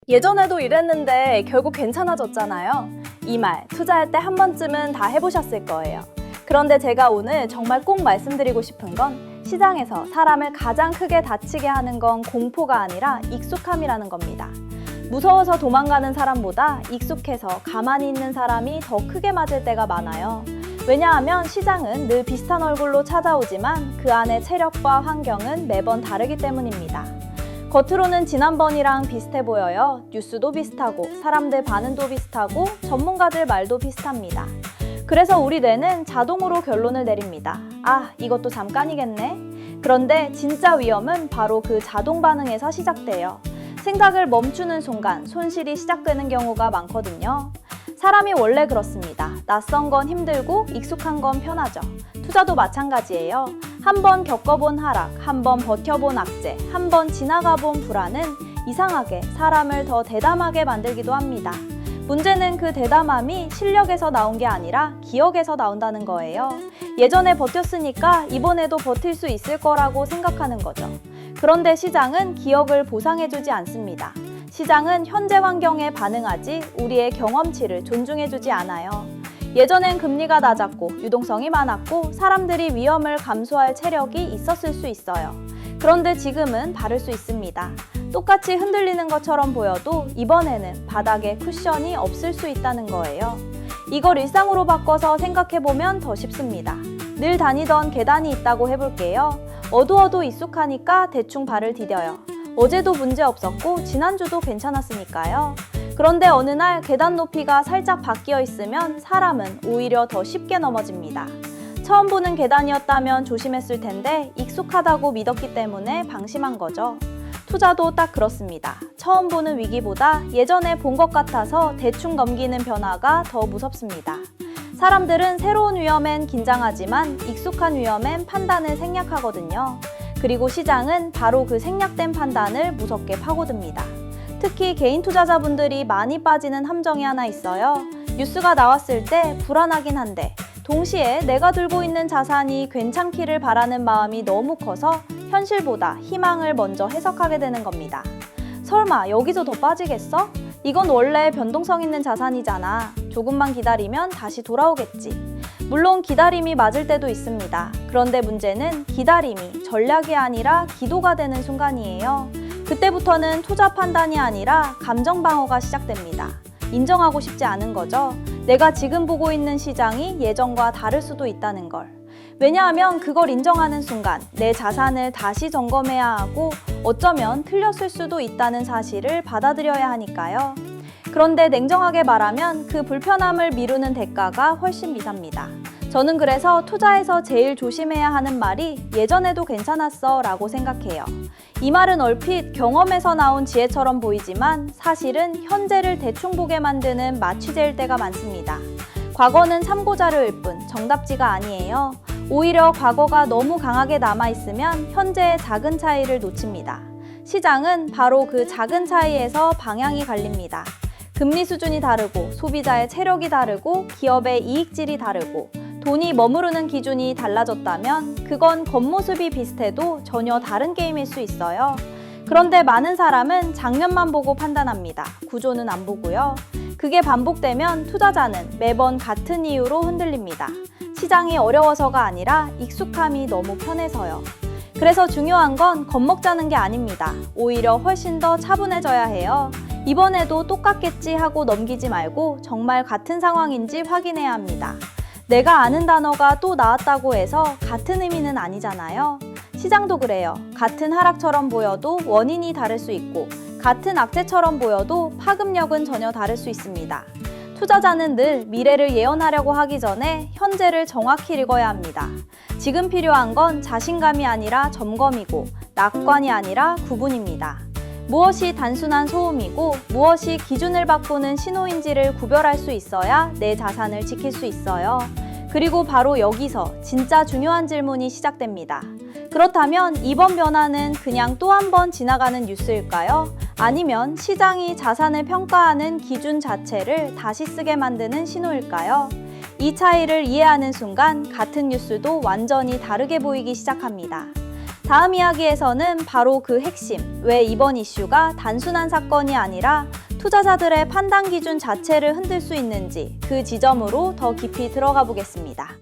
예전에도 이랬는데 결국 괜찮아졌잖아요. 이 말, 투자할 때 한 번쯤은 다 해보셨을 거예요. 그런데 제가 오늘 정말 꼭 말씀드리고 싶은 건 시장에서 사람을 가장 크게 다치게 하는 건 공포가 아니라 익숙함이라는 겁니다. 무서워서 도망가는 사람보다 익숙해서 가만히 있는 사람이 더 크게 맞을 때가 많아요. 왜냐하면 시장은 늘 비슷한 얼굴로 찾아오지만 그 안의 체력과 환경은 매번 다르기 때문입니다. 겉으로는 지난번이랑 비슷해 보여요. 뉴스도 비슷하고 사람들 반응도 비슷하고 전문가들 말도 비슷합니다. 그래서 우리 뇌는 자동으로 결론을 내립니다. 아, 이것도 잠깐이겠네. 그런데 진짜 위험은 바로 그 자동 반응에서 시작돼요. 생각을 멈추는 순간 손실이 시작되는 경우가 많거든요. 사람이 원래 그렇습니다. 낯선 건 힘들고 익숙한 건 편하죠. 투자도 마찬가지예요. 한번 겪어본 하락, 한번 버텨본 악재, 한번 지나가본 불안은 이상하게 사람을 더 대담하게 만들기도 합니다. 문제는 그 대담함이 실력에서 나온 게 아니라 기억에서 나온다는 거예요. 예전에 버텼으니까 이번에도 버틸 수 있을 거라고 생각하는 거죠. 그런데 시장은 기억을 보상해주지 않습니다. 시장은 현재 환경에 반응하지 우리의 경험치를 존중해주지 않아요. 예전엔 금리가 낮았고 유동성이 많았고 사람들이 위험을 감수할 체력이 있었을 수 있어요. 그런데 지금은 다를 수 있습니다. 똑같이 흔들리는 것처럼 보여도 이번에는 바닥에 쿠션이 없을 수 있다는 거예요. 이걸 일상으로 바꿔서 생각해보면 더 쉽습니다. 늘 다니던 계단이 있다고 해볼게요. 어두워도 익숙하니까 대충 발을 디뎌요. 어제도 문제 없었고 지난주도 괜찮았으니까요. 그런데 어느 날 계단 높이가 살짝 바뀌어 있으면 사람은 오히려 더 쉽게 넘어집니다. 처음 보는 계단이었다면 조심했을 텐데 익숙하다고 믿었기 때문에 방심한 거죠. 투자도 딱 그렇습니다. 처음 보는 위기보다 예전에 본 것 같아서 대충 넘기는 변화가 더 무섭습니다. 사람들은 새로운 위험엔 긴장하지만 익숙한 위험엔 판단을 생략하거든요. 그리고 시장은 바로 그 생략된 판단을 무섭게 파고듭니다. 특히 개인 투자자분들이 많이 빠지는 함정이 하나 있어요. 뉴스가 나왔을 때 불안하긴 한데 동시에 내가 들고 있는 자산이 괜찮기를 바라는 마음이 너무 커서 현실보다 희망을 먼저 해석하게 되는 겁니다. 설마 여기서 더 빠지겠어? 이건 원래 변동성 있는 자산이잖아. 조금만 기다리면 다시 돌아오겠지. 물론 기다림이 맞을 때도 있습니다. 그런데 문제는 기다림이 전략이 아니라 기도가 되는 순간이에요. 그때부터는 투자 판단이 아니라 감정 방어가 시작됩니다. 인정하고 싶지 않은 거죠. 내가 지금 보고 있는 시장이 예전과 다를 수도 있다는 걸. 왜냐하면 그걸 인정하는 순간 내 자산을 다시 점검해야 하고 어쩌면 틀렸을 수도 있다는 사실을 받아들여야 하니까요. 그런데 냉정하게 말하면 그 불편함을 미루는 대가가 훨씬 비쌉니다. 저는 그래서 투자에서 제일 조심해야 하는 말이 예전에도 괜찮았어 라고 생각해요. 이 말은 얼핏 경험에서 나온 지혜처럼 보이지만 사실은 현재를 대충 보게 만드는 마취제일 때가 많습니다. 과거는 참고자료일 뿐 정답지가 아니에요. 오히려 과거가 너무 강하게 남아있으면 현재의 작은 차이를 놓칩니다. 시장은 바로 그 작은 차이에서 방향이 갈립니다. 금리 수준이 다르고 소비자의 체력이 다르고 기업의 이익질이 다르고 돈이 머무르는 기준이 달라졌다면 그건 겉모습이 비슷해도 전혀 다른 게임일 수 있어요. 그런데 많은 사람은 장면만 보고 판단합니다. 구조는 안 보고요. 그게 반복되면 투자자는 매번 같은 이유로 흔들립니다. 시장이 어려워서가 아니라 익숙함이 너무 편해서요. 그래서 중요한 건 겁먹자는 게 아닙니다. 오히려 훨씬 더 차분해져야 해요. 이번에도 똑같겠지 하고 넘기지 말고 정말 같은 상황인지 확인해야 합니다. 내가 아는 단어가 또 나왔다고 해서 같은 의미는 아니잖아요. 시장도 그래요. 같은 하락처럼 보여도 원인이 다를 수 있고 같은 악재처럼 보여도 파급력은 전혀 다를 수 있습니다. 투자자는 늘 미래를 예언하려고 하기 전에 현재를 정확히 읽어야 합니다. 지금 필요한 건 자신감이 아니라 점검이고 낙관이 아니라 구분입니다. 무엇이 단순한 소음이고 무엇이 기준을 바꾸는 신호인지를 구별할 수 있어야 내 자산을 지킬 수 있어요. 그리고 바로 여기서 진짜 중요한 질문이 시작됩니다. 그렇다면 이번 변화는 그냥 또 한 번 지나가는 뉴스일까요? 아니면 시장이 자산을 평가하는 기준 자체를 다시 쓰게 만드는 신호일까요? 이 차이를 이해하는 순간 같은 뉴스도 완전히 다르게 보이기 시작합니다. 다음 이야기에서는 바로 그 핵심, 왜 이번 이슈가 단순한 사건이 아니라 투자자들의 판단 기준 자체를 흔들 수 있는지 그 지점으로 더 깊이 들어가 보겠습니다.